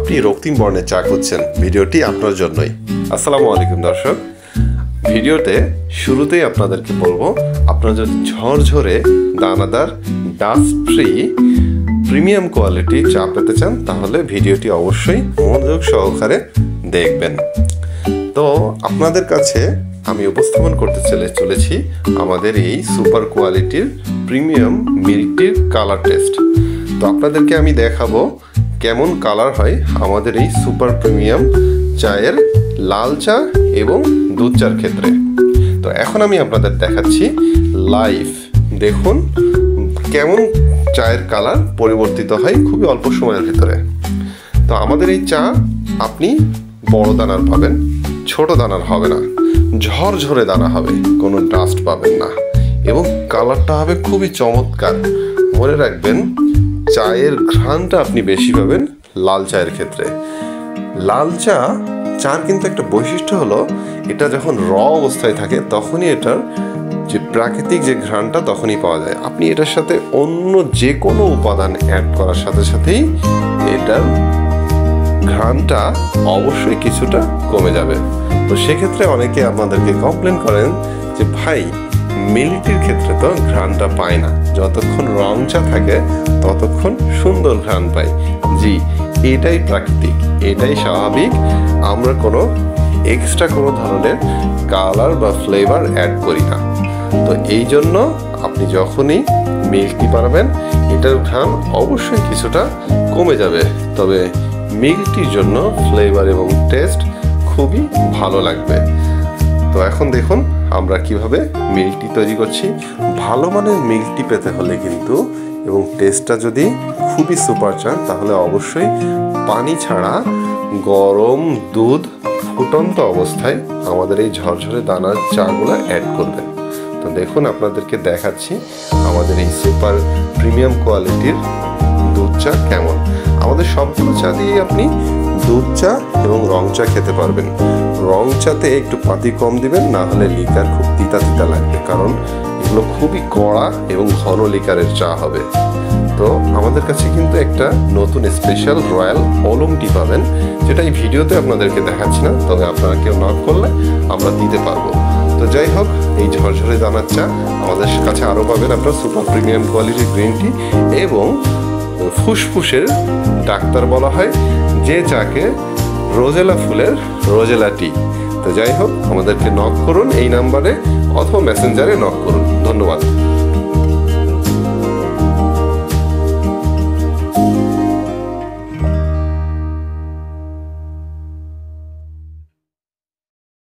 আপনি রক্তিম বর্ণের চা খুঁজছেন, ভিডিওটি আপনার জন্যই। আসসালামু আলাইকুম দর্শক। ভিডিওতে শুরুতেই আপনাদেরকে বলবো, আপনারা যদি ঝরঝরে দানাদার ডাস্ট ফ্রি প্রিমিয়াম কোয়ালিটি চা পেতে চান তাহলে ভিডিওটি অবশ্যই মনোযোগ সহকারে দেখবেন। তো আপনাদের কাছে আমি উপস্থাপন করতে চলেছি আমাদের এই সুপার কোয়ালিটির প্রিমিয়াম মিল্ক টির কালার টেস্ট। তো আপনাদেরকে আমি দেখাবো কেমন কালার হয় আমাদের এই সুপার প্রিমিয়াম চায়ের লাল চা এবং দুধ চার ক্ষেত্রে। তো এখন আমি আপনাদের দেখাচ্ছি লাইভ, দেখুন কেমন চায়ের কালার পরিবর্তিত হয় খুবই অল্প সময়ের ভিতরে। তো আমাদের এই চা আপনি বড় দানার পাবেন, ছোট দানার হবে না, ঝরঝরে দানা হবে, কোনো ডাস্ট পাবেন না এবং কালারটা হবে খুবই চমৎকার। মনে রাখবেন, চায়ের ঘ্রাণটা আপনি বেশি পাবেন লাল চায়ের ক্ষেত্রে। লাল চার কিন্তু একটা বৈশিষ্ট্য হলো, এটা যখন র অবস্থায় থাকে তখনই এটার যে প্রাকৃতিক যে ঘ্রাণটা তখনই পাওয়া যায়। আপনি এটার সাথে অন্য যে কোনো উপাদান অ্যাড করার সাথে সাথেই এটার ঘ্রাণটা অবশ্যই কিছুটা কমে যাবে। তো সেক্ষেত্রে অনেকে আমাদেরকে কমপ্লেন করেন যে ভাই, মিল্ক টির ক্ষেত্রে তো ঘ্রাণটা পায় না, যতক্ষণ রং চা থাকে ততক্ষণ সুন্দর ঘ্রাণ পাই। জি, এটাই প্রাকৃতিক, এটাই স্বাভাবিক। আমরা কোনো এক্সট্রা কোনো ধরনের কালার বা ফ্লেভার অ্যাড করি না। তো এই জন্য আপনি যখনই মিল্ক টি বানাবেন এটার ঘ্রাণ অবশ্যই কিছুটা কমে যাবে, তবে মিল্ক টির জন্য ফ্লেভার এবং টেস্ট খুবই ভালো লাগবে। তো এখন দেখুন আমরা কিভাবে মিল্ক টি তৈরি করছি। ভালো মানের মিল্ক টি পেতে হলে কিন্তু এবং টেস্টটা যদি খুবই সুপার চান তাহলে অবশ্যই পানি ছাড়া গরম দুধ ফুটন্ত অবস্থায় আমাদের এই ঝরঝরে দানার চাগুলো অ্যাড করবেন। তো দেখুন আপনাদেরকে দেখাচ্ছি আমাদের এই সুপার প্রিমিয়াম কোয়ালিটির দুধ চা কেমন। আমাদের সবগুলো চা দিয়ে আপনি দুধ চা এবং রং চা খেতে পারবেন। রং চাতে একটু পাতি কম দিবেন, না হলে লিকার খুব তিতা তিতা লাগবে, কারণ এগুলো খুবই কড়া এবং ঘন লিকারের চা হবে। তো আমাদের কাছে কিন্তু একটা নতুন স্পেশাল রয়্যাল ওলং টি পাবেন, যেটা এই ভিডিওতে আপনাদেরকে দেখাচ্ছি না, তবে আপনারা কেউ নক করলে আমরা দিতে পারবো। তো যাই হোক, এই ঝরঝরে দানার চা আমাদের কাছে আরও পাবেন আপনার সুপার প্রিমিয়াম কোয়ালিটির গ্রিন টি এবং ফুসফুসের ডাক্তার বলা হয় যে চাকে রোজেলা ফুলের রোজেলা টি। তো যাই হোক, আমাদেরকে নক করুন এই নাম্বারে অথবা মেসেঞ্জারে নক করুন। ধন্যবাদ।